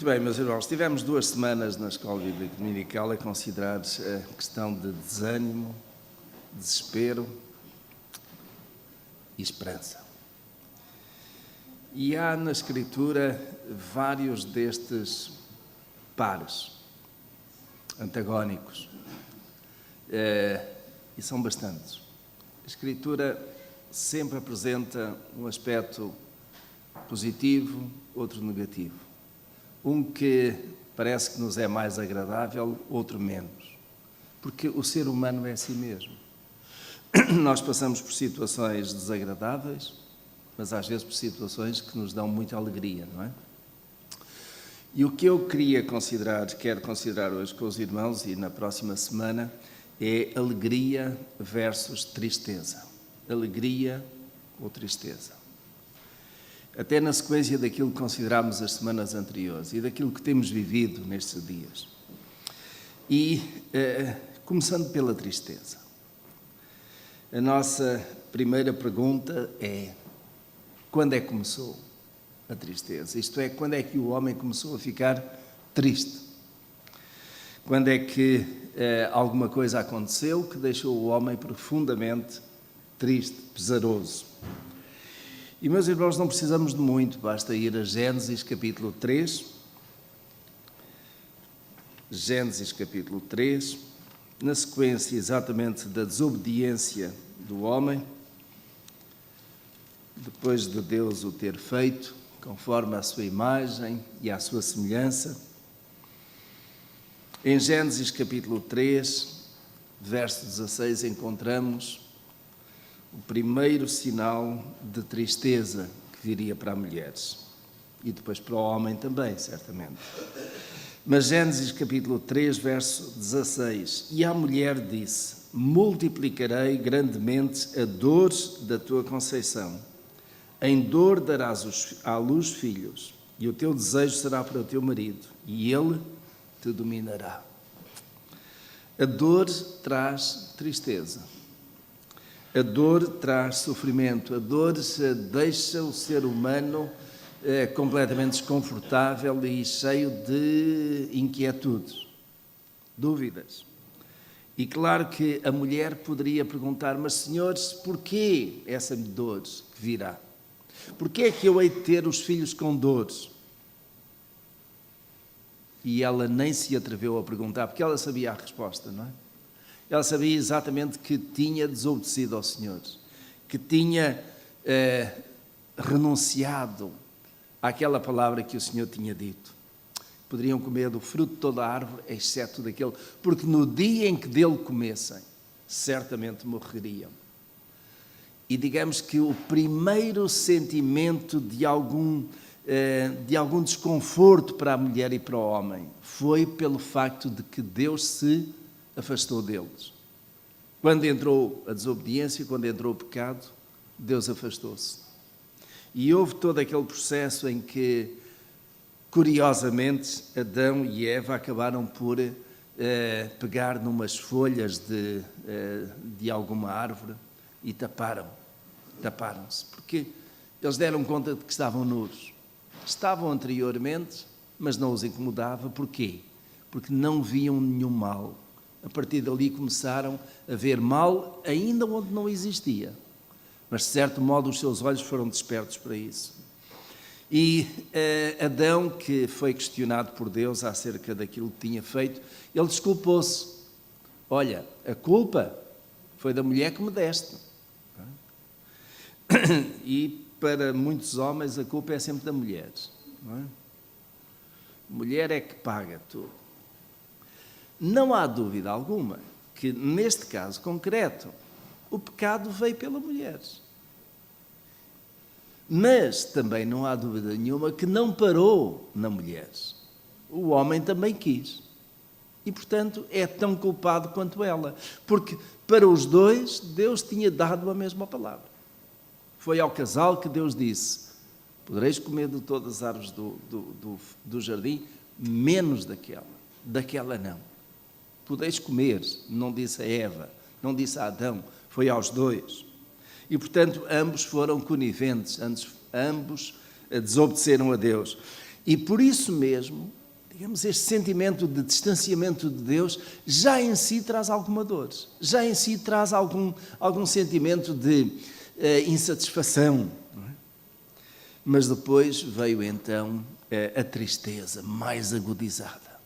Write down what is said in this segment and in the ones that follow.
Muito bem, meus irmãos, tivemos 2 semanas na Escola Bíblica Dominical a considerar a questão de desânimo, desespero e esperança. E há na Escritura vários destes pares antagónicos, e são bastantes. A Escritura sempre apresenta um aspecto positivo, outro negativo. Um que parece que nos é mais agradável, outro menos. Porque o ser humano é assim mesmo. Nós passamos por situações desagradáveis, mas às vezes por situações que nos dão muita alegria, não é? E o que eu queria considerar, quero considerar hoje com os irmãos e na próxima semana, é alegria versus tristeza. Alegria ou tristeza. Até na sequência daquilo que considerámos as semanas anteriores e daquilo que temos vivido nestes dias. E começando pela tristeza. A nossa primeira pergunta é: quando é que começou a tristeza? Isto é, quando é que o homem começou a ficar triste? Quando é que alguma coisa aconteceu que deixou o homem profundamente triste, pesaroso? E, meus irmãos, não precisamos de muito, basta ir a Gênesis capítulo 3. Gênesis capítulo 3, na sequência exatamente da desobediência do homem, depois de Deus o ter feito, conforme a sua imagem e a sua semelhança. Em Gênesis capítulo 3, verso 16, encontramos o primeiro sinal de tristeza que viria para as mulheres. E depois para o homem também, certamente. Mas Gênesis capítulo 3, verso 16. E a mulher disse: multiplicarei grandemente a dor da tua conceição. Em dor darás à luz filhos, e o teu desejo será para o teu marido, e ele te dominará. A dor traz tristeza. A dor traz sofrimento, a dor deixa o ser humano completamente desconfortável e cheio de inquietudes, dúvidas. E claro que a mulher poderia perguntar: mas senhores, porquê essa dor que virá? Porquê é que eu hei de ter os filhos com dores? E ela nem se atreveu a perguntar, porque ela sabia a resposta, não é? Ela sabia exatamente que tinha desobedecido ao Senhor, que tinha renunciado àquela palavra que o Senhor tinha dito. Poderiam comer do fruto de toda a árvore, exceto daquele, porque no dia em que dele comessem, certamente morreriam. E digamos que o primeiro sentimento de algum desconforto para a mulher e para o homem foi pelo facto de que Deus se afastou deles. Quando entrou a desobediência, quando entrou o pecado, Deus afastou-se. E houve todo aquele processo em que, curiosamente, Adão e Eva acabaram por pegar numas folhas de alguma árvore e taparam-se, porque eles deram conta de que estavam nus. Estavam anteriormente, mas não os incomodava. Porquê? Porque não viam nenhum mal. A partir dali começaram a ver mal ainda onde não existia. Mas, de certo modo, os seus olhos foram despertos para isso. E Adão, que foi questionado por Deus acerca daquilo que tinha feito, ele desculpou-se. Olha, a culpa foi da mulher que me deste. E para muitos homens a culpa é sempre da mulher. Não é? Mulher é que paga tudo. Não há dúvida alguma que, neste caso concreto, o pecado veio pela mulher. Mas também não há dúvida nenhuma que não parou na mulher. O homem também quis. E, portanto, é tão culpado quanto ela. Porque, para os dois, Deus tinha dado a mesma palavra. Foi ao casal que Deus disse: podereis comer de todas as árvores do jardim, menos daquela. Daquela não. Podeis comer, não disse a Eva, não disse a Adão, foi aos dois. E, portanto, ambos foram coniventes, ambos desobedeceram a Deus. E por isso mesmo, digamos, este sentimento de distanciamento de Deus já em si traz alguma dor, já em si traz algum sentimento de insatisfação. Não é? Mas depois veio então a tristeza mais agudizada.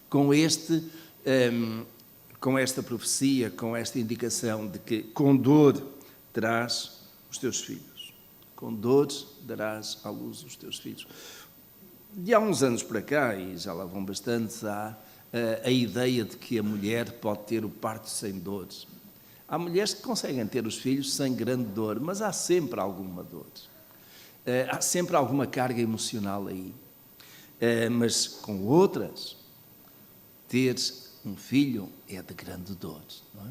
Com esta profecia, com esta indicação de que com dor terás os teus filhos. Com dor darás à luz os teus filhos. De há uns anos para cá, e já lá vão bastantes, há a ideia de que a mulher pode ter o parto sem dores. Há mulheres que conseguem ter os filhos sem grande dor, mas há sempre alguma dor. Há sempre alguma carga emocional aí. Mas com outras, ter um filho é de grande dor, não é?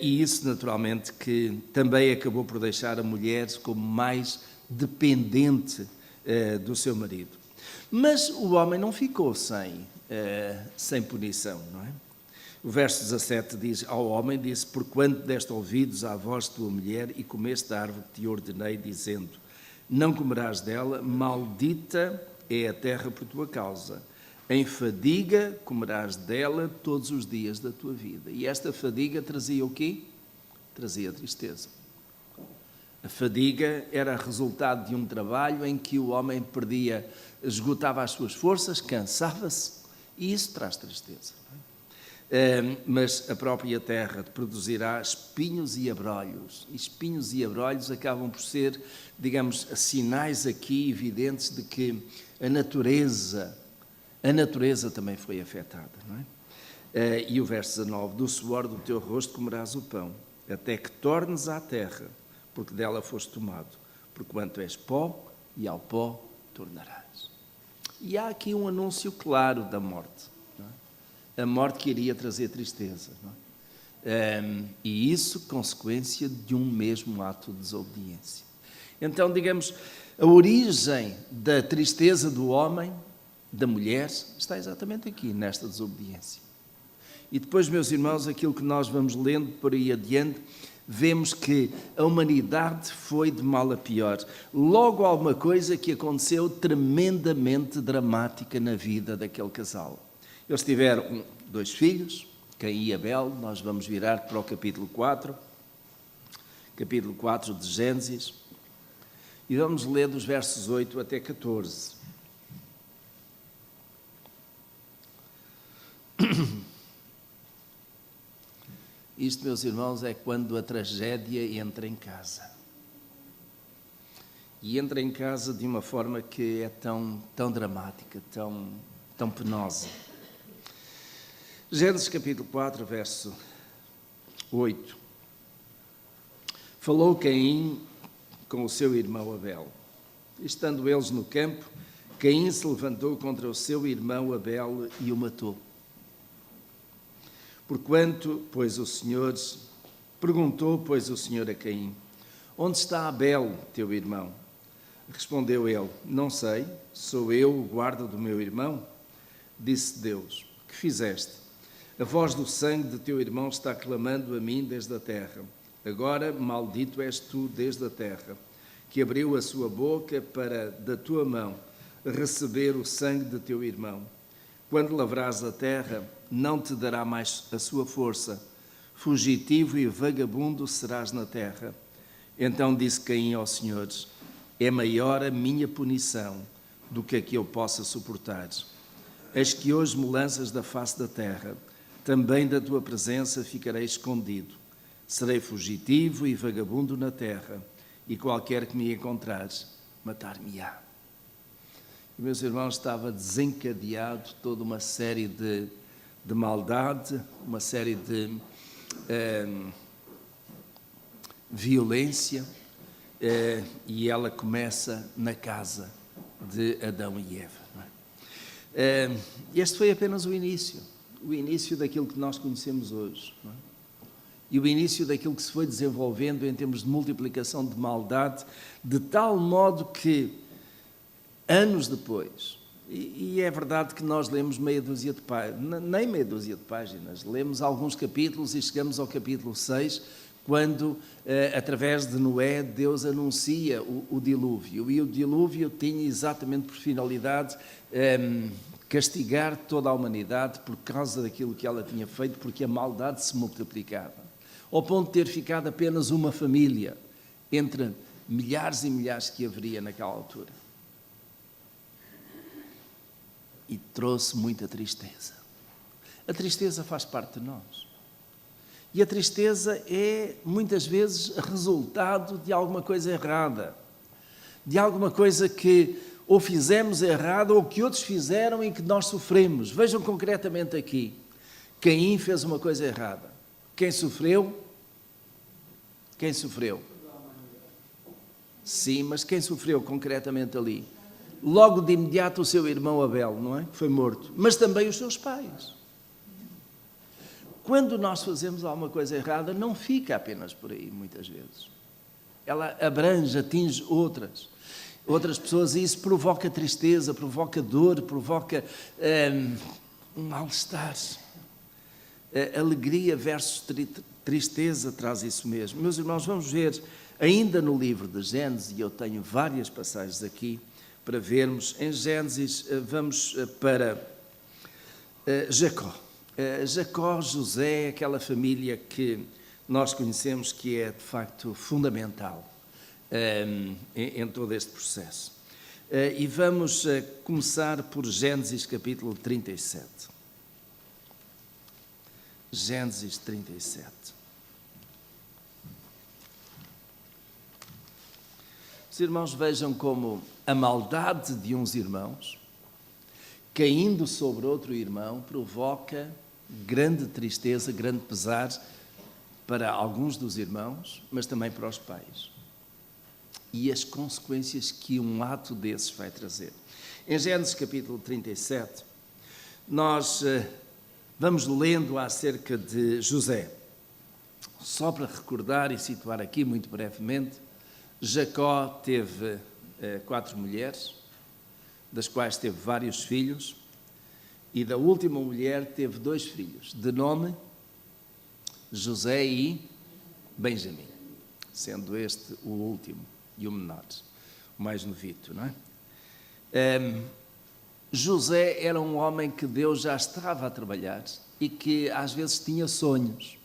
E isso, naturalmente, que também acabou por deixar a mulher como mais dependente do seu marido. Mas o homem não ficou sem punição, não é? O verso 17 diz, ao homem disse, porquanto deste ouvidos à voz de tua mulher e comeste da árvore que te ordenei, dizendo, não comerás dela, maldita é a terra por tua causa. Em fadiga comerás dela todos os dias da tua vida. E esta fadiga trazia o quê? Trazia tristeza. A fadiga era resultado de um trabalho em que o homem esgotava as suas forças, cansava-se, e isso traz tristeza. Mas a própria terra produzirá espinhos e abrolhos. E espinhos e abrolhos acabam por ser, digamos, sinais aqui evidentes de que a natureza também foi afetada. Não é? E o verso 19, do suor do teu rosto comerás o pão, até que tornes à terra, porque dela foste tomado, porquanto és pó, e ao pó tornarás. E há aqui um anúncio claro da morte. Não é? A morte que iria trazer tristeza. Não é? E isso consequência de um mesmo ato de desobediência. Então, digamos, a origem da tristeza do homem, da mulher, está exatamente aqui, nesta desobediência. E depois, meus irmãos, aquilo que nós vamos lendo por aí adiante, vemos que a humanidade foi de mal a pior. Logo alguma coisa que aconteceu tremendamente dramática na vida daquele casal. Eles tiveram 2 filhos, Caim e Abel. Nós vamos virar para o capítulo 4 de Gênesis, e vamos ler dos versos 8 até 14. Isto, meus irmãos, é quando a tragédia entra em casa. E entra em casa de uma forma que é tão dramática, tão penosa. Gênesis capítulo 4, verso 8. Falou Caim com o seu irmão Abel. Estando eles no campo, Caim se levantou contra o seu irmão Abel e o matou. Perguntou, pois, o Senhor a Caim, onde está Abel, teu irmão? Respondeu ele, não sei, sou eu o guarda do meu irmão? Disse Deus, que fizeste? A voz do sangue de teu irmão está clamando a mim desde a terra. Agora, maldito és tu desde a terra, que abriu a sua boca para, da tua mão, receber o sangue de teu irmão. Quando lavrares a terra, não te dará mais a sua força. Fugitivo e vagabundo serás na terra. Então disse Caim aos senhores, é maior a minha punição do que a que eu possa suportar. Eis que hoje me lanças da face da terra, também da tua presença ficarei escondido. Serei fugitivo e vagabundo na terra, e qualquer que me encontrares, matar-me-á. Meus irmãos, estava desencadeado toda uma série de maldade, uma série de violência, e ela começa na casa de Adão e Eva. Não é? Este foi apenas o início daquilo que nós conhecemos hoje. Não é? E o início daquilo que se foi desenvolvendo em termos de multiplicação de maldade, de tal modo que anos depois, e é verdade que nós lemos meia dúzia de páginas, nem meia dúzia de páginas, lemos alguns capítulos e chegamos ao capítulo 6, quando, através de Noé, Deus anuncia o dilúvio. E o dilúvio tinha exatamente por finalidade castigar toda a humanidade por causa daquilo que ela tinha feito, porque a maldade se multiplicava, ao ponto de ter ficado apenas uma família entre milhares e milhares que haveria naquela altura. E trouxe muita tristeza. A tristeza faz parte de nós. E a tristeza é, muitas vezes, resultado de alguma coisa errada. De alguma coisa que ou fizemos errado ou que outros fizeram e que nós sofremos. Vejam concretamente aqui. Caim fez uma coisa errada. Quem sofreu? Quem sofreu? Sim, mas quem sofreu concretamente ali? Logo de imediato o seu irmão Abel, não é? Foi morto. Mas também os seus pais. Quando nós fazemos alguma coisa errada, não fica apenas por aí, muitas vezes. Ela abrange, atinge outras pessoas e isso provoca tristeza, provoca dor, provoca um mal-estar. Alegria versus tristeza traz isso mesmo. Meus irmãos, vamos ver ainda no livro de Gênesis, e eu tenho várias passagens aqui para vermos. Em Gênesis, vamos para Jacó. Jacó, José, aquela família que nós conhecemos que é, de facto, fundamental em todo este processo. E vamos começar por Gênesis capítulo 37. Gênesis 37. Os irmãos vejam como a maldade de uns irmãos, caindo sobre outro irmão, provoca grande tristeza, grande pesar para alguns dos irmãos, mas também para os pais. E as consequências que um ato desses vai trazer. Em Gênesis capítulo 37, nós vamos lendo acerca de José. Só para recordar e situar aqui muito brevemente, Jacó teve 4 mulheres, das quais teve vários filhos, e da última mulher teve 2 filhos, de nome José e Benjamim, sendo este o último e o menor, o mais novito, não é? José era um homem que Deus já estava a trabalhar e que às vezes tinha sonhos.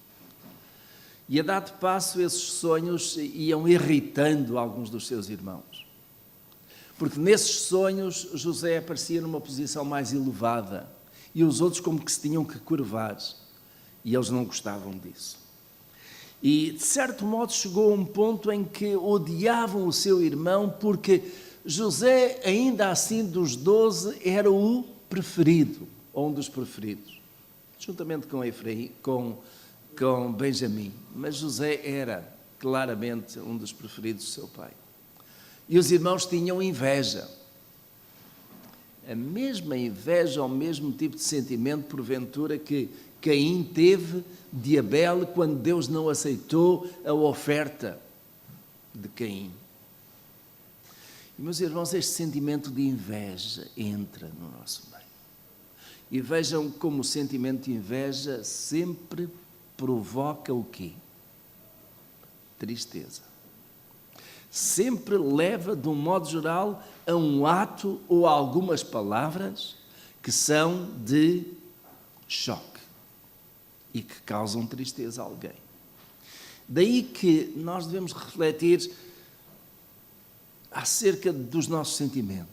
E a dado passo, esses sonhos iam irritando alguns dos seus irmãos. Porque nesses sonhos José aparecia numa posição mais elevada e os outros como que se tinham que curvar. E eles não gostavam disso. E, de certo modo, chegou a um ponto em que odiavam o seu irmão porque José, ainda assim dos 12, era o preferido, ou um dos preferidos, juntamente com Efraim, com Benjamim. Mas José era claramente um dos preferidos do seu pai. E os irmãos tinham inveja. A mesma inveja, o mesmo tipo de sentimento, porventura, que Caim teve de Abel quando Deus não aceitou a oferta de Caim. E, meus irmãos, este sentimento de inveja entra no nosso meio. E vejam como o sentimento de inveja sempre provoca o quê? Tristeza. Sempre leva, de um modo geral, a um ato ou a algumas palavras que são de choque e que causam tristeza a alguém. Daí que nós devemos refletir acerca dos nossos sentimentos.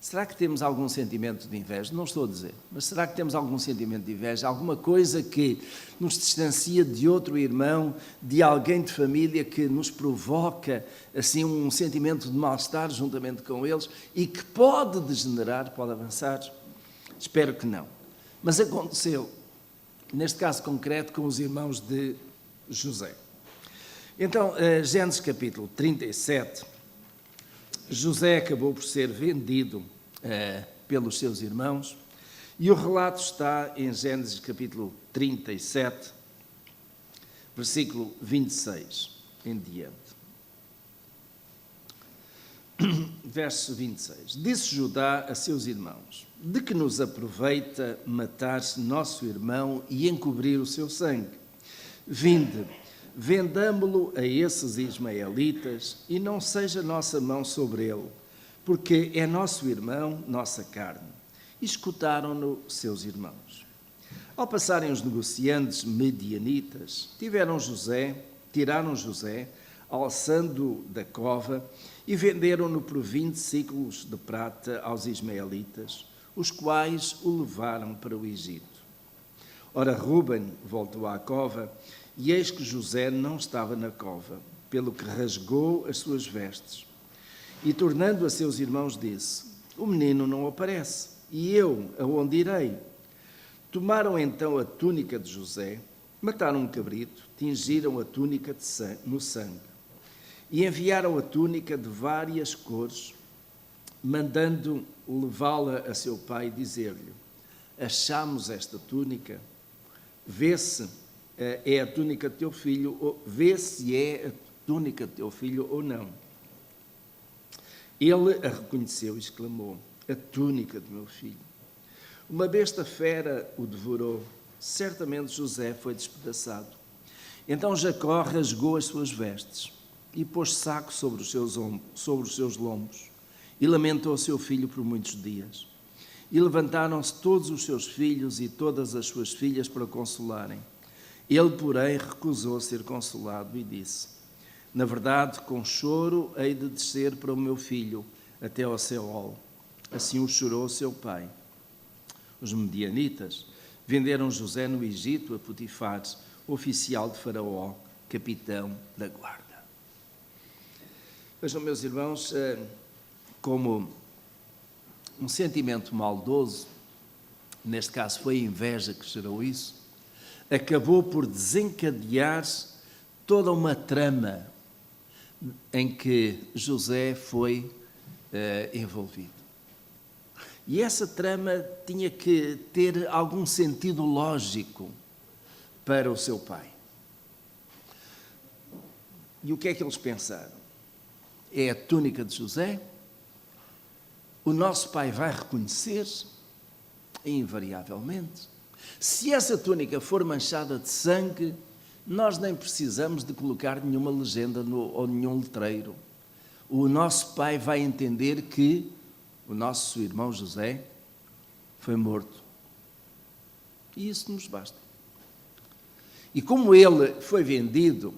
Será que temos algum sentimento de inveja? Não estou a dizer, mas será que temos algum sentimento de inveja? Alguma coisa que nos distancia de outro irmão, de alguém de família que nos provoca assim um sentimento de mal-estar juntamente com eles e que pode degenerar, pode avançar? Espero que não. Mas aconteceu, neste caso concreto, com os irmãos de José. Então, Gênesis capítulo 37, José acabou por ser vendido pelos seus irmãos e o relato está em Gênesis capítulo 37, versículo 26 em diante. Verso 26. Disse Judá a seus irmãos: de que nos aproveita matar nosso irmão e encobrir o seu sangue? Vinde, vendamo-lo a esses ismaelitas e não seja nossa mão sobre ele, porque é nosso irmão, nossa carne. E escutaram-no seus irmãos. Ao passarem os negociantes medianitas, tiraram José, alçando da cova, e venderam-no por 20 ciclos de prata aos ismaelitas, os quais o levaram para o Egito. Ora, Ruben voltou à cova, e eis que José não estava na cova, pelo que rasgou as suas vestes. E, tornando a seus irmãos, disse: o menino não aparece, e eu aonde irei? Tomaram então a túnica de José, mataram um cabrito, tingiram a túnica no sangue, e enviaram a túnica de várias cores, mandando levá-la a seu pai e dizer-lhe: achamos esta túnica, vê se é a túnica de teu filho, vê se é a túnica de teu filho ou não. Ele a reconheceu e exclamou: a túnica do meu filho. Uma besta fera o devorou, certamente José foi despedaçado. Então Jacó rasgou as suas vestes e pôs saco sobre os seus lombos e lamentou seu filho por muitos dias. E levantaram-se todos os seus filhos e todas as suas filhas para o consolarem. Ele, porém, recusou ser consolado e disse: na verdade, com choro hei de descer para o meu filho até ao Seol. Assim o chorou seu pai. Os medianitas venderam José no Egito a Potifar, oficial de Faraó, capitão da guarda. Vejam, meus irmãos, como um sentimento maldoso, neste caso foi a inveja que gerou isso, acabou por desencadear toda uma trama em que José foi envolvido. E essa trama tinha que ter algum sentido lógico para o seu pai. E o que é que eles pensaram? É a túnica de José? O nosso pai vai reconhecer? Invariavelmente. Se essa túnica for manchada de sangue, nós nem precisamos de colocar nenhuma legenda ou nenhum letreiro. O nosso pai vai entender que o nosso irmão José foi morto. E isso nos basta. E como ele foi vendido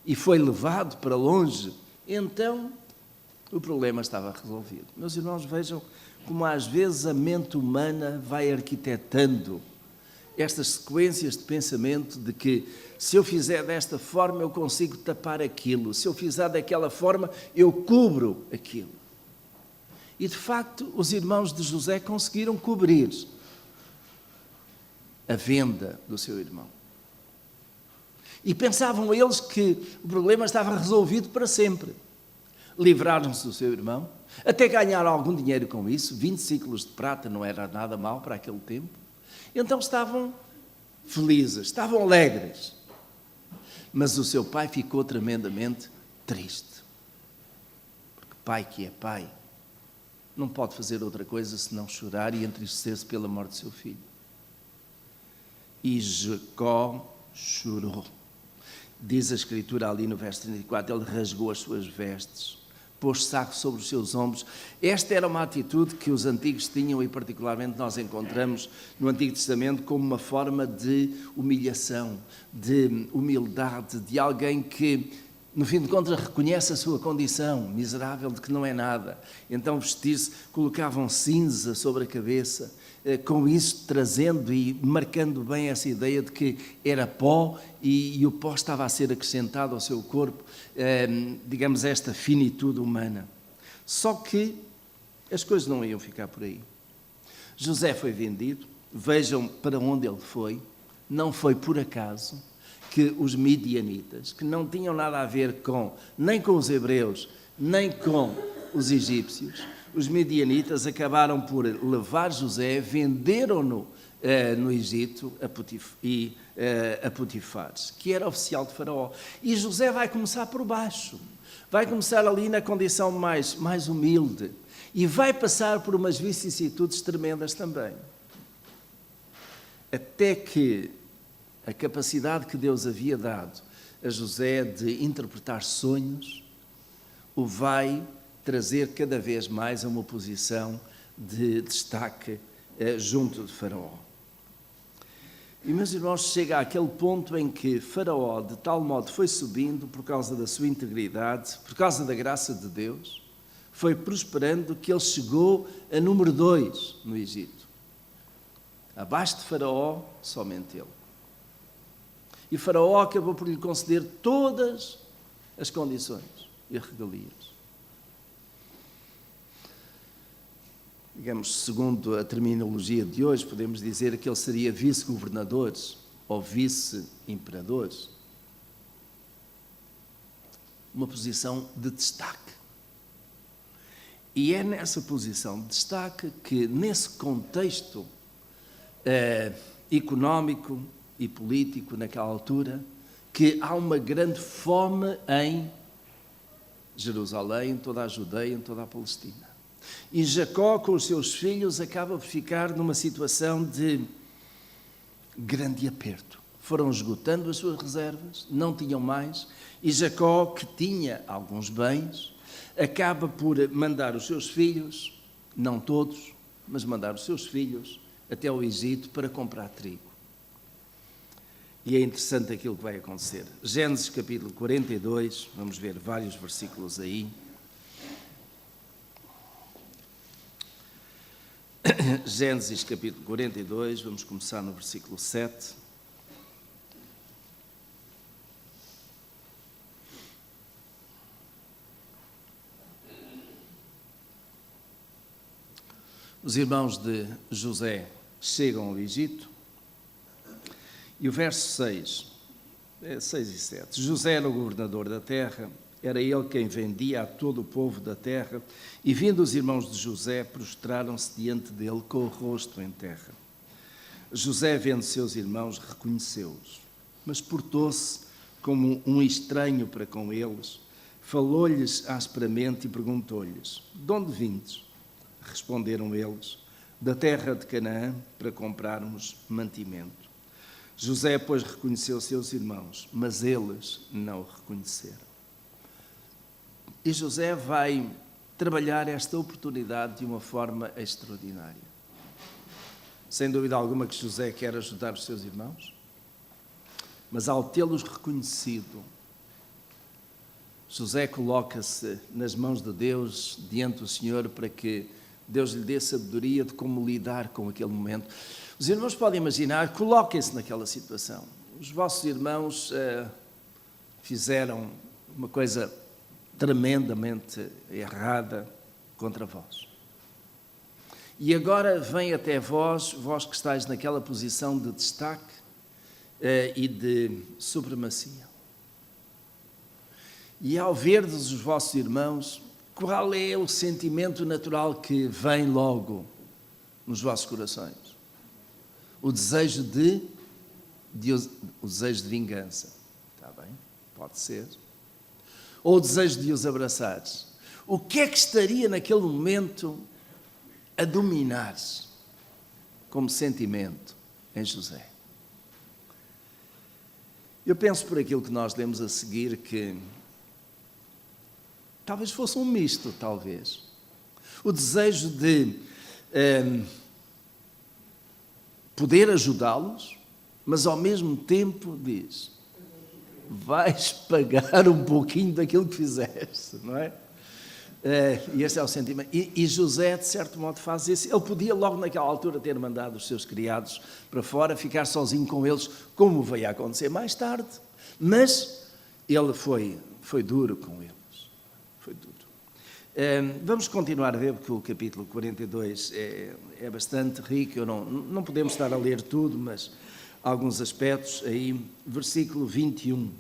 e foi levado para longe, então o problema estava resolvido. Meus irmãos, vejam como às vezes a mente humana vai arquitetando estas sequências de pensamento de que se eu fizer desta forma eu consigo tapar aquilo, se eu fizer daquela forma eu cubro aquilo. E de facto os irmãos de José conseguiram cobrir a venda do seu irmão. E pensavam eles que o problema estava resolvido para sempre. Livraram-se do seu irmão, até ganharam algum dinheiro com isso, 20 ciclos de prata não era nada mal para aquele tempo. Então estavam felizes, estavam alegres. Mas o seu pai ficou tremendamente triste. Porque pai que é pai não pode fazer outra coisa senão chorar e entristecer-se pela morte do seu filho. E Jacó chorou. Diz a Escritura ali no verso 34, ele rasgou as suas vestes, pôs saco sobre os seus ombros. Esta era uma atitude que os antigos tinham e particularmente nós encontramos no Antigo Testamento como uma forma de humilhação, de humildade, de alguém que, no fim de contas, reconhece a sua condição miserável de que não é nada. Então vestir-se, colocavam cinza sobre a cabeça, com isso trazendo e marcando bem essa ideia de que era pó e o pó estava a ser acrescentado ao seu corpo, digamos, esta finitude humana. Só que as coisas não iam ficar por aí. José foi vendido, vejam para onde ele foi, não foi por acaso que os midianitas, que não tinham nada a ver nem com os hebreus, nem com os egípcios, os midianitas acabaram por levar José, venderam-no no Egito a Potifar, que era oficial de Faraó. E José vai começar por baixo, vai começar ali na condição mais humilde e vai passar por umas vicissitudes tremendas também. Até que a capacidade que Deus havia dado a José de interpretar sonhos, o vai trazer cada vez mais a uma posição de destaque junto de Faraó. E, meus irmãos, chega àquele ponto em que Faraó, de tal modo, foi subindo por causa da sua integridade, por causa da graça de Deus, foi prosperando, que ele chegou a número 2 no Egito. Abaixo de Faraó, somente ele. E Faraó acabou por lhe conceder todas as condições e regalias. Digamos, segundo a terminologia de hoje, podemos dizer que ele seria vice-governador ou vice-imperador. Uma posição de destaque. E é nessa posição de destaque que, nesse contexto económico e político naquela altura, que há uma grande fome em Jerusalém, em toda a Judeia, em toda a Palestina. E Jacó, com os seus filhos, acaba por ficar numa situação de grande aperto. Foram esgotando as suas reservas, não tinham mais, e Jacó, que tinha alguns bens, acaba por mandar os seus filhos, não todos, mas mandar os seus filhos até ao Egito para comprar trigo. E é interessante aquilo que vai acontecer. Gênesis capítulo 42, vamos ver vários versículos aí. Gênesis capítulo 42, vamos começar no versículo 7. Os irmãos de José chegam ao Egito e o verso 6 e 7. José era o governador da terra, era ele quem vendia a todo o povo da terra, e vindo os irmãos de José, prostraram-se diante dele com o rosto em terra. José, vendo seus irmãos, reconheceu-os, mas portou-se como um estranho para com eles, falou-lhes asperamente e perguntou-lhes: de onde vindes? Responderam eles: da terra de Canaã, para comprarmos mantimento. José, pois, reconheceu seus irmãos, mas eles não o reconheceram. E José vai trabalhar esta oportunidade de uma forma extraordinária. Sem dúvida alguma que José quer ajudar os seus irmãos, mas ao tê-los reconhecido, José coloca-se nas mãos de Deus, diante do Senhor, para que Deus lhe dê sabedoria de como lidar com aquele momento. Os irmãos podem imaginar, coloquem-se naquela situação. Os vossos irmãos fizeram uma coisa tremendamente errada contra vós. E agora vem até vós, vós que estáis naquela posição de destaque e de supremacia. E ao verdes os vossos irmãos, qual é o sentimento natural que vem logo nos vossos corações? O desejo de vingança. Está bem? Pode ser. Ou o desejo de os abraçar. O que é que estaria naquele momento a dominar como sentimento em José? Eu penso por aquilo que nós lemos a seguir que talvez fosse um misto, talvez. O desejo de poder ajudá-los, mas ao mesmo tempo diz: vais pagar um pouquinho daquilo que fizeste, não é? E este é o sentimento. E José, de certo modo, faz isso. Ele podia logo naquela altura ter mandado os seus criados para fora, ficar sozinho com eles, como veio a acontecer mais tarde. Mas ele foi duro com eles. Foi duro. Vamos continuar a ver, porque o capítulo 42 é bastante rico. Não podemos estar a ler tudo, mas alguns aspectos aí. Versículo 21.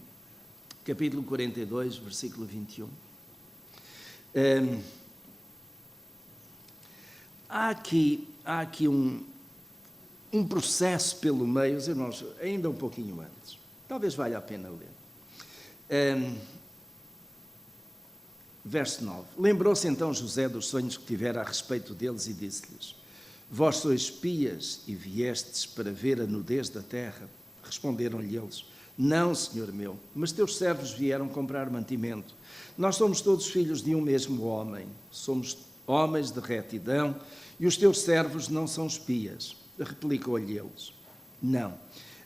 Capítulo 42, versículo 21. Há aqui um processo pelo meio, os irmãos, ainda um pouquinho antes. Talvez valha a pena ler. Verso 9. Lembrou-se então José dos sonhos que tivera a respeito deles e disse-lhes: vós sois espias e viestes para ver a nudez da terra? Responderam-lhe eles: Não, senhor meu, mas teus servos vieram comprar mantimento. Nós somos todos filhos de um mesmo homem, somos homens de retidão, e os teus servos não são espias. Replicou-lhe eles: não,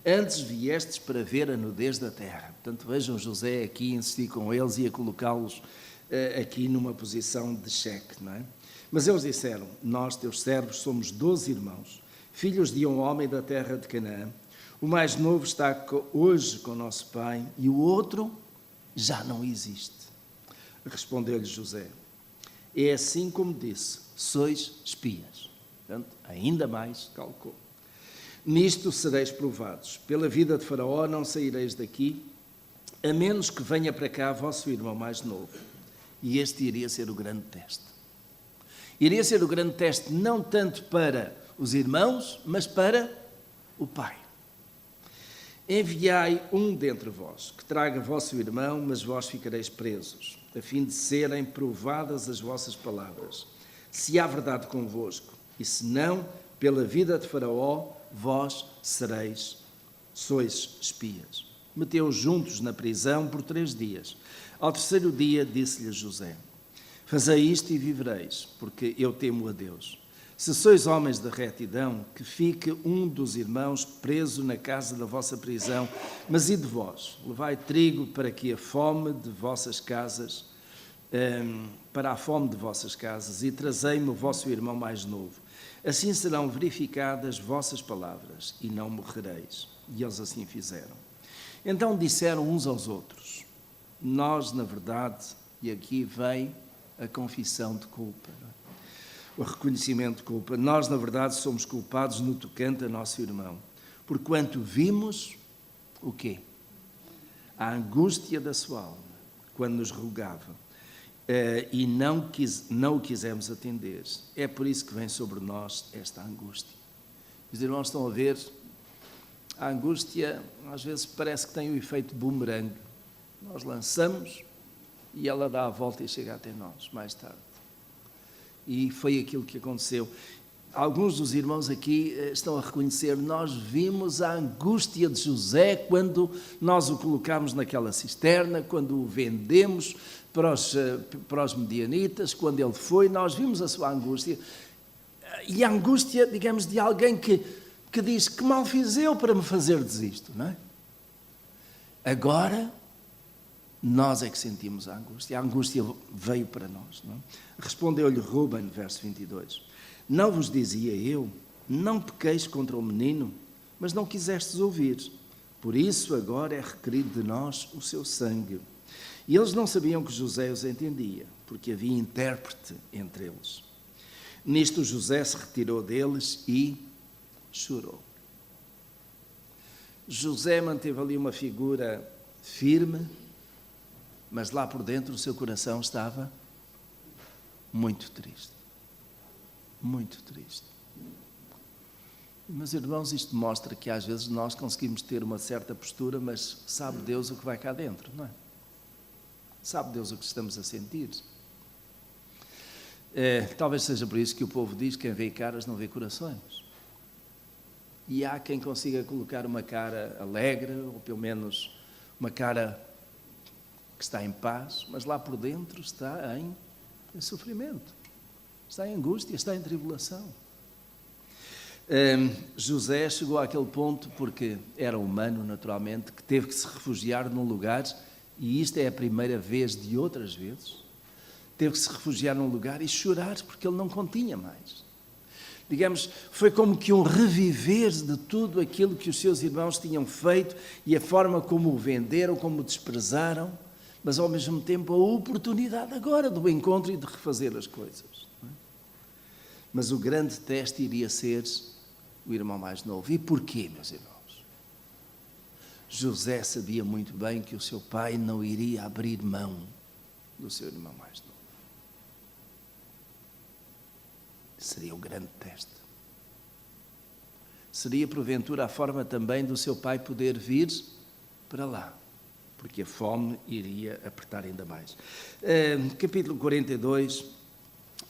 antes viestes para ver a nudez da terra. Portanto, vejam José aqui insistir com eles e a colocá-los aqui numa posição de xeque, não é? Mas eles disseram: nós, teus servos, somos 12 irmãos, filhos de um homem da terra de Canaã. O mais novo está hoje com nosso pai e o outro já não existe. Respondeu-lhe José: é assim como disse, sois espias. Portanto, ainda mais calcou. Nisto sereis provados. Pela vida de Faraó não saireis daqui, a menos que venha para cá vosso irmão mais novo. E este iria ser o grande teste. Iria ser o grande teste não tanto para os irmãos, mas para o pai. Enviai um dentre vós, que traga vosso irmão, mas vós ficareis presos, a fim de serem provadas as vossas palavras, se há verdade convosco, e se não, pela vida de Faraó, vós sois espias. Meteu-os juntos na prisão por 3 dias. Ao 3º dia disse-lhe José: fazei isto e vivereis, porque eu temo a Deus. Se sois homens de retidão, que fique um dos irmãos preso na casa da vossa prisão, mas e de vós? Levai trigo para que a fome de vossas casas, e trazei-me o vosso irmão mais novo. Assim serão verificadas vossas palavras, e não morrereis. E eles assim fizeram. Então disseram uns aos outros: nós, na verdade, e aqui vem a confissão de culpa, não é? O reconhecimento de culpa. Nós, na verdade, somos culpados no tocante a nosso irmão, porquanto vimos o quê? A angústia da sua alma, quando nos rogava, e não o quisemos atender. É por isso que vem sobre nós esta angústia. Os irmãos estão a ver, a angústia às vezes parece que tem o efeito boomerang. Nós lançamos e ela dá a volta e chega até nós, mais tarde. E foi aquilo que aconteceu. Alguns dos irmãos aqui estão a reconhecer: nós vimos a angústia de José quando nós o colocámos naquela cisterna, quando o vendemos para os medianitas, quando ele foi, nós vimos a sua angústia. E a angústia, digamos, de alguém que diz: que mal fiz eu para me fazer isto, não é? Agora, nós é que sentimos a angústia veio para nós, não é? Respondeu-lhe Ruben, verso 22, não vos dizia eu, não pequeis contra o menino, mas não quisestes ouvir, por isso agora é requerido de nós o seu sangue. E eles não sabiam que José os entendia, porque havia intérprete entre eles. Nisto José se retirou deles e chorou. José manteve ali uma figura firme, mas lá por dentro o seu coração estava muito triste. Muito triste. Meus irmãos, isto mostra que às vezes nós conseguimos ter uma certa postura, mas sabe Deus o que vai cá dentro, não é? Sabe Deus o que estamos a sentir. Talvez seja por isso que o povo diz: quem vê caras não vê corações. E há quem consiga colocar uma cara alegre, ou pelo menos uma cara que está em paz, mas lá por dentro está em sofrimento, está em angústia, está em tribulação. José chegou àquele ponto, porque era humano naturalmente, que teve que se refugiar num lugar, e isto é a primeira vez de outras vezes, teve que se refugiar num lugar e chorar, porque ele não continha mais. Digamos, foi como que um reviver de tudo aquilo que os seus irmãos tinham feito e a forma como o venderam, como o desprezaram, mas ao mesmo tempo a oportunidade agora do encontro e de refazer as coisas. Não é? Mas o grande teste iria ser o irmão mais novo. E porquê, meus irmãos? José sabia muito bem que o seu pai não iria abrir mão do seu irmão mais novo. Seria o grande teste. Seria, porventura, a forma também do seu pai poder vir para lá, porque a fome iria apertar ainda mais. Capítulo 42,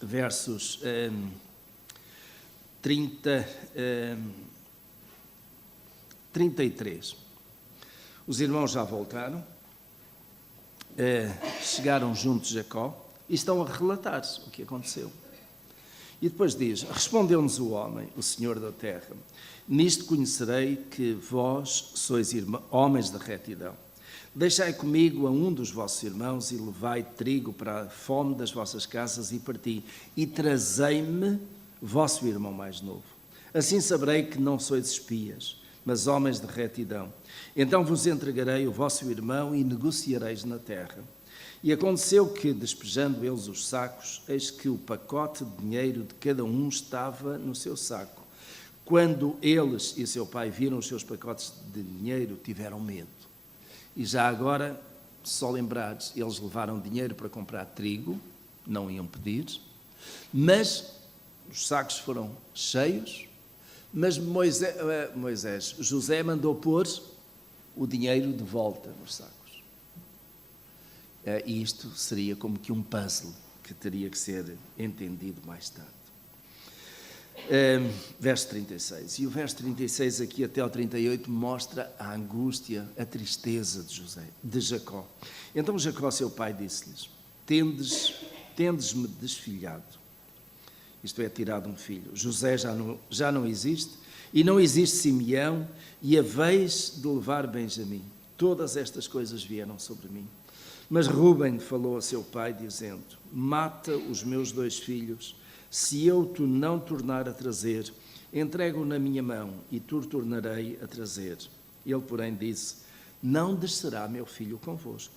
versos 33. Os irmãos já voltaram, chegaram juntos Jacó e estão a relatar o que aconteceu. E depois diz: respondeu-nos o homem, o Senhor da terra: nisto conhecerei que vós sois homens de retidão. Deixai comigo a um dos vossos irmãos e levai trigo para a fome das vossas casas e parti, e trazei-me vosso irmão mais novo. Assim saberei que não sois espias, mas homens de retidão. Então vos entregarei o vosso irmão e negociareis na terra. E aconteceu que, despejando eles os sacos, eis que o pacote de dinheiro de cada um estava no seu saco. Quando eles e seu pai viram os seus pacotes de dinheiro, tiveram medo. E já agora, só lembrares, eles levaram dinheiro para comprar trigo, não iam pedir, mas os sacos foram cheios, mas José mandou pôr o dinheiro de volta nos sacos. E isto seria como que um puzzle que teria que ser entendido mais tarde. Verso 36. E o verso 36 aqui até ao 38 mostra a angústia, a tristeza de Jacó. Então Jacó, seu pai, disse-lhes: tendes-me desfilhado. Isto é, tirado um filho. José já não existe, e não existe Simeão, e haveis de levar Benjamim. Todas estas coisas vieram sobre mim. Mas Rúben falou a seu pai, dizendo: mata os meus 2 filhos, se eu te não tornar a trazer, entrego-o na minha mão, e tu o tornarei a trazer. Ele, porém, disse: não descerá meu filho convosco,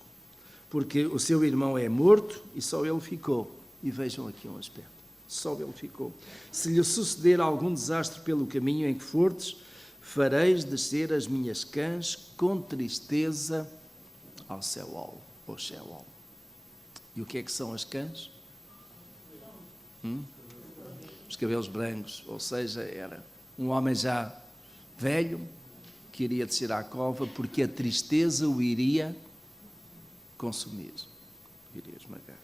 porque o seu irmão é morto, e só ele ficou. E vejam aqui um aspecto: só ele ficou. Se lhe suceder algum desastre pelo caminho em que fordes, fareis descer as minhas cãs com tristeza ao Seol, ou Sheol. E o que é que são as cãs? Os cabelos brancos, ou seja, era um homem já velho que iria descer à cova porque a tristeza o iria consumir, iria esmagar.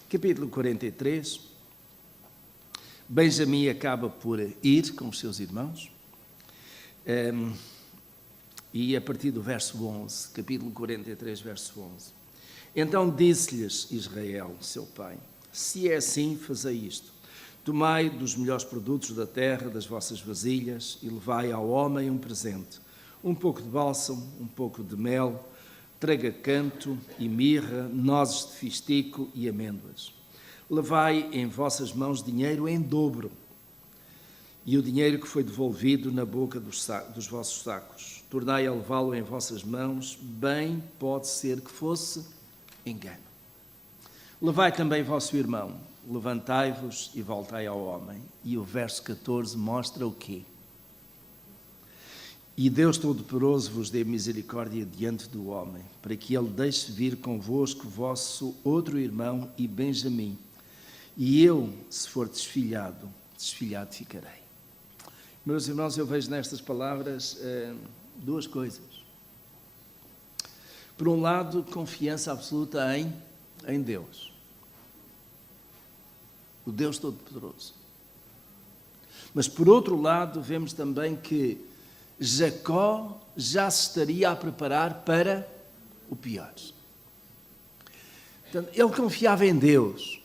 Capítulo 43. Benjamim acaba por ir com os seus irmãos, e a partir do verso 11, capítulo 43, verso 11. Então disse-lhes Israel, seu pai: se é assim, fazei isto: tomai dos melhores produtos da terra, das vossas vasilhas, e levai ao homem um presente: um pouco de bálsamo, um pouco de mel, tragacanto e mirra, nozes de fistico e amêndoas. Levai em vossas mãos dinheiro em dobro, e o dinheiro que foi devolvido na boca dos vossos sacos. Tornai a levá-lo em vossas mãos, bem pode ser que fosse engano. Levai também vosso irmão, levantai-vos e voltai ao homem. E o verso 14 mostra o quê? E Deus Todo-Poderoso vos dê misericórdia diante do homem, para que ele deixe vir convosco vosso outro irmão e Benjamim. E eu, se for desfilhado ficarei. Meus irmãos, eu vejo nestas palavras 2 coisas. Por um lado, confiança absoluta em Deus, o Deus Todo-Poderoso. Mas, por outro lado, vemos também que Jacó já se estaria a preparar para o pior. Portanto, ele confiava em Deus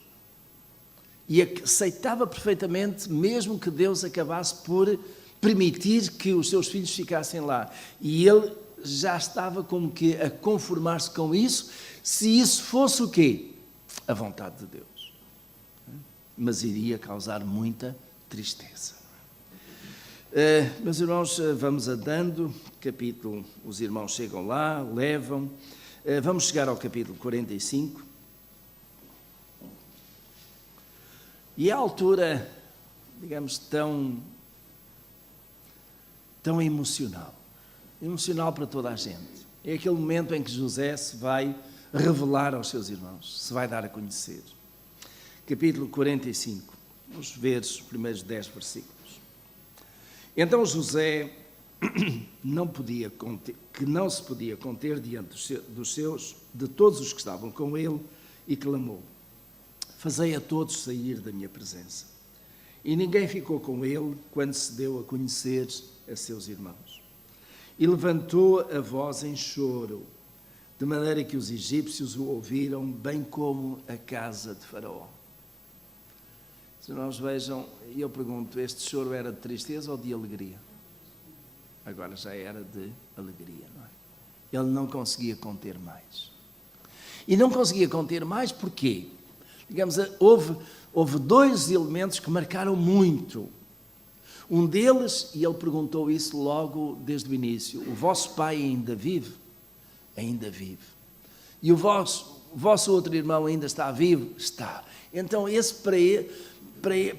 e aceitava perfeitamente, mesmo que Deus acabasse por permitir que os seus filhos ficassem lá. E ele já estava como que a conformar-se com isso, se isso fosse o quê? A vontade de Deus. Mas iria causar muita tristeza. Meus irmãos, vamos andando, capítulo, os irmãos chegam lá, levam, vamos chegar ao capítulo 45, e é a altura, digamos, tão emocional para toda a gente. É aquele momento em que José se vai revelar aos seus irmãos, se vai dar a conhecer. Capítulo 45, vamos ver os primeiros 10 versículos. Então José não se podia conter diante de todos os que estavam com ele, e clamou: fazei a todos sair da minha presença. E ninguém ficou com ele quando se deu a conhecer a seus irmãos. e levantou a voz em choro, de maneira que os egípcios o ouviram, bem como a casa de Faraó. Se nós vejam, e eu pergunto, este choro era de tristeza ou de alegria? Agora já era de alegria, não é? Ele não conseguia conter mais. E não conseguia conter mais porquê? Digamos, houve dois elementos que marcaram muito. Um deles, e ele perguntou isso logo desde o início, o vosso pai ainda vive? Ainda vive. E o vosso outro irmão ainda está vivo? Está. Então esse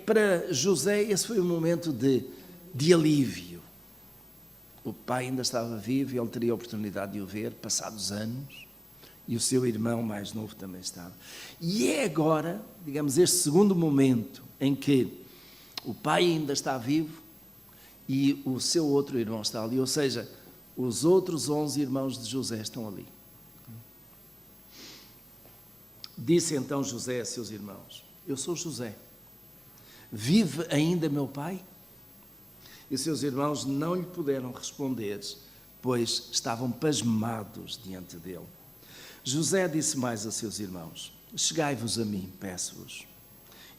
para José, esse foi um momento de alívio. O pai ainda estava vivo e ele teria a oportunidade de o ver, passados anos, e o seu irmão mais novo também estava. E é agora, digamos, este segundo momento em que o pai ainda está vivo e o seu outro irmão está ali, ou seja, os outros 11 irmãos de José estão ali. Disse então José a seus irmãos: eu sou José. Vive ainda meu pai? E seus irmãos não lhe puderam responder, pois estavam pasmados diante dele. José disse mais a seus irmãos: chegai-vos a mim, peço-vos.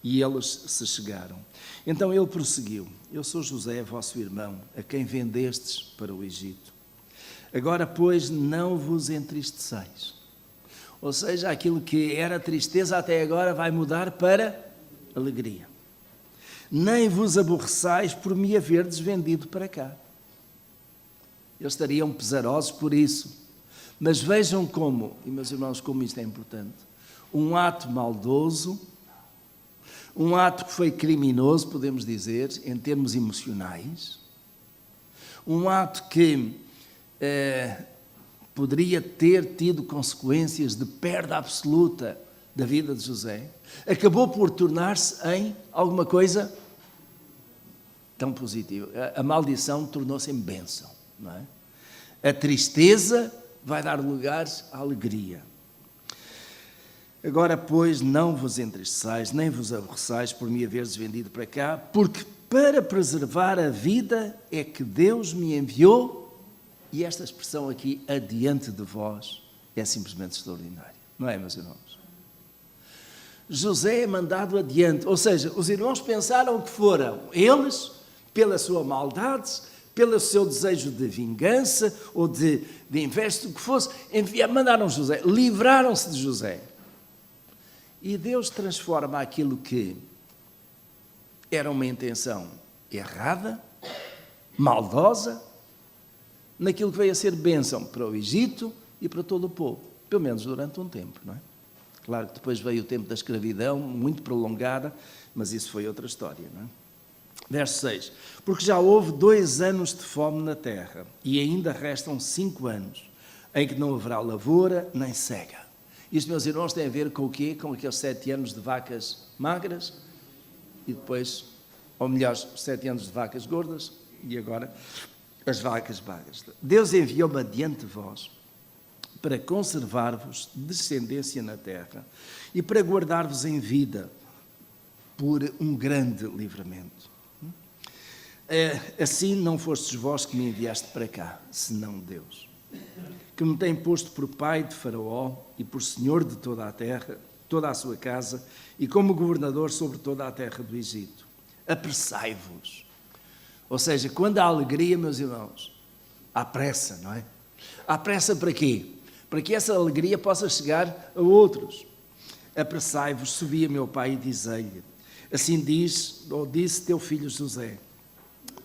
E eles se chegaram. Então ele prosseguiu: eu sou José, vosso irmão, a quem vendestes para o Egito. Agora, pois, não vos entristeceis. Ou seja, aquilo que era tristeza até agora vai mudar para alegria. Nem vos aborreçais por me haverdes vendido para cá. Eles estariam pesarosos por isso. Mas vejam como, e meus irmãos, como isto é importante. Um ato maldoso, um ato que foi criminoso, podemos dizer, em termos emocionais. Um ato que poderia ter tido consequências de perda absoluta da vida de José, acabou por tornar-se em alguma coisa tão positiva. A maldição tornou-se em bênção, não é? A tristeza vai dar lugar à alegria. Agora, pois, não vos entristeçais, nem vos aborreçais por me haveres vendido para cá, porque para preservar a vida é que Deus me enviou. E esta expressão aqui, adiante de vós, é simplesmente extraordinária. Não é, meus irmãos? José é mandado adiante. Ou seja, os irmãos pensaram que foram eles, pela sua maldade, pelo seu desejo de vingança ou de inveja, o que fosse, mandaram José, livraram-se de José. E Deus transforma aquilo que era uma intenção errada, maldosa, naquilo que veio a ser bênção para o Egito e para todo o povo, pelo menos durante um tempo, não é? Claro que depois veio o tempo da escravidão, muito prolongada, mas isso foi outra história, não é? Verso 6. Porque já houve 2 anos de fome na terra, e ainda restam 5 anos, em que não haverá lavoura nem cega. Isto, meus irmãos, tem a ver com o quê? Com aqueles 7 anos de vacas magras, e depois, ou melhor, 7 anos de vacas gordas, e agora as vacas magras. Deus enviou-me adiante de vós para conservar-vos descendência na terra e para guardar-vos em vida por um grande livramento. Assim não fostes vós que me enviaste para cá, senão Deus, que me tem posto por pai de Faraó e por senhor de toda a terra, toda a sua casa, e como governador sobre toda a terra do Egito. Apressai-vos. Ou seja, quando há alegria, meus irmãos, há pressa, não é? Há pressa para quê? Para que essa alegria possa chegar a outros. Apressai-vos, subi a meu pai e dizei-lhe: assim disse teu filho José: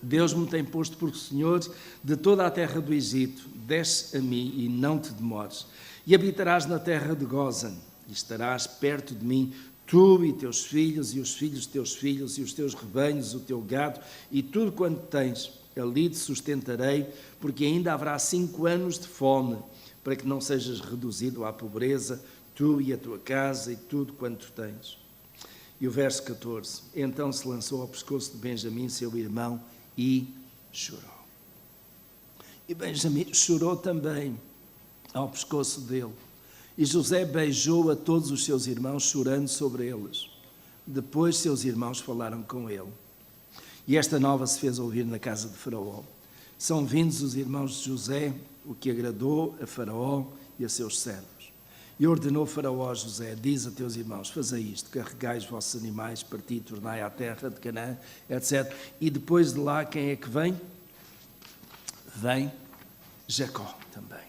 Deus me tem posto por Senhor de toda a terra do Egito. Desce a mim e não te demores. E habitarás na terra de Gósen, e estarás perto de mim, tu e teus filhos, e os filhos de teus filhos, e os teus rebanhos, o teu gado, e tudo quanto tens. Ali te sustentarei, porque ainda haverá 5 anos de fome, para que não sejas reduzido à pobreza, tu e a tua casa, e tudo quanto tens. E o verso 14. Então se lançou ao pescoço de Benjamim, seu irmão, e chorou. E Benjamim chorou também ao pescoço dele. E José beijou a todos os seus irmãos, chorando sobre eles. Depois seus irmãos falaram com ele. E esta nova se fez ouvir na casa de Faraó. São vindos os irmãos de José, o que agradou a Faraó e a seus servos. E ordenou Faraó a José: diz a teus irmãos, fazei isto, carregai os vossos animais, parti e tornai à terra de Canaã, etc. E depois de lá, quem é que vem? Vem Jacó também.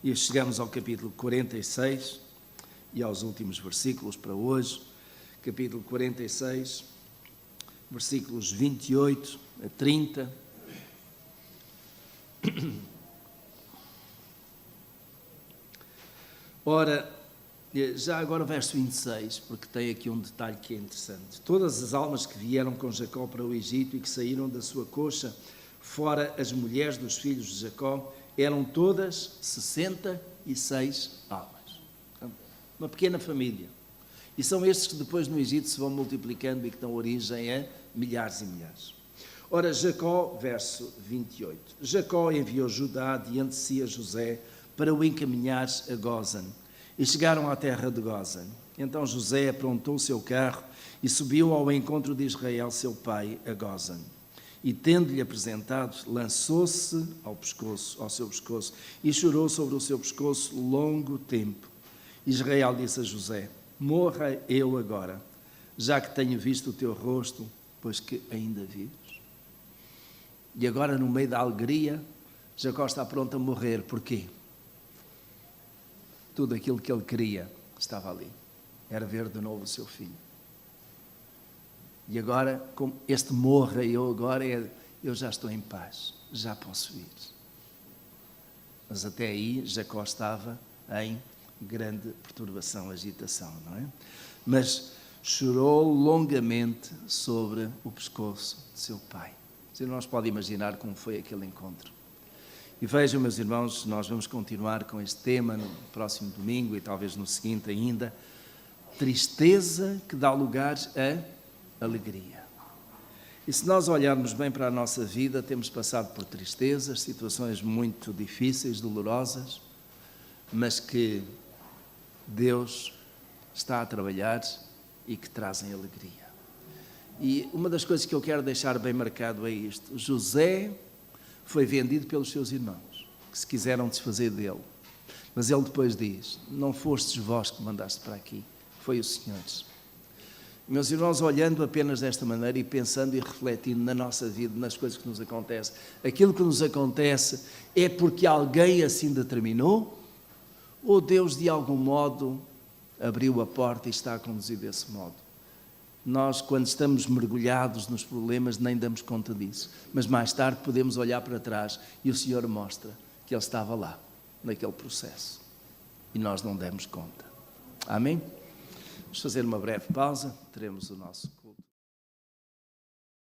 E chegamos ao capítulo 46 e aos últimos versículos para hoje. Capítulo 46, versículos 28 a 30. Ora, já agora o verso 26, porque tem aqui um detalhe que é interessante. Todas as almas que vieram com Jacó para o Egito e que saíram da sua coxa, fora as mulheres dos filhos de Jacó, eram todas 66 almas. Uma pequena família. E são estes que depois no Egito se vão multiplicando e que dão origem a milhares e milhares. Ora, Jacó, verso 28. Jacó enviou Judá diante de si a José para o encaminhar a Gósen. E chegaram à terra de Gósen. Então José aprontou o seu carro e subiu ao encontro de Israel, seu pai, a Gósen. E, tendo-lhe apresentado, lançou-se ao seu pescoço e chorou sobre o seu pescoço longo tempo. Israel disse a José: morra eu agora, já que tenho visto o teu rosto, pois que ainda vives. E agora, no meio da alegria, Jacó está pronto a morrer. Porquê? Tudo aquilo que ele queria estava ali. Era ver de novo o seu filho. E agora, como este morra eu agora, eu já estou em paz, já posso ir. Mas até aí, Jacó estava em grande perturbação, agitação, não é? Mas chorou longamente sobre o pescoço de seu pai. Os irmãos podem imaginar como foi aquele encontro. E vejam, meus irmãos, nós vamos continuar com este tema no próximo domingo e talvez no seguinte ainda. Tristeza que dá lugar a alegria. E se nós olharmos bem para a nossa vida, temos passado por tristezas, situações muito difíceis, dolorosas, mas que Deus está a trabalhar e que trazem alegria. E uma das coisas que eu quero deixar bem marcado é isto. José foi vendido pelos seus irmãos, que se quiseram desfazer dele. Mas ele depois diz: não fostes vós que mandaste para aqui, foi o Senhor. Meus irmãos, olhando apenas desta maneira e pensando e refletindo na nossa vida, nas coisas que nos acontecem, aquilo que nos acontece é porque alguém assim determinou? Ou Deus de algum modo abriu a porta e está a conduzir desse modo? Nós, quando estamos mergulhados nos problemas, nem damos conta disso. Mas mais tarde podemos olhar para trás e o Senhor mostra que Ele estava lá, naquele processo. E nós não demos conta. Amém? Vamos fazer uma breve pausa. Teremos o nosso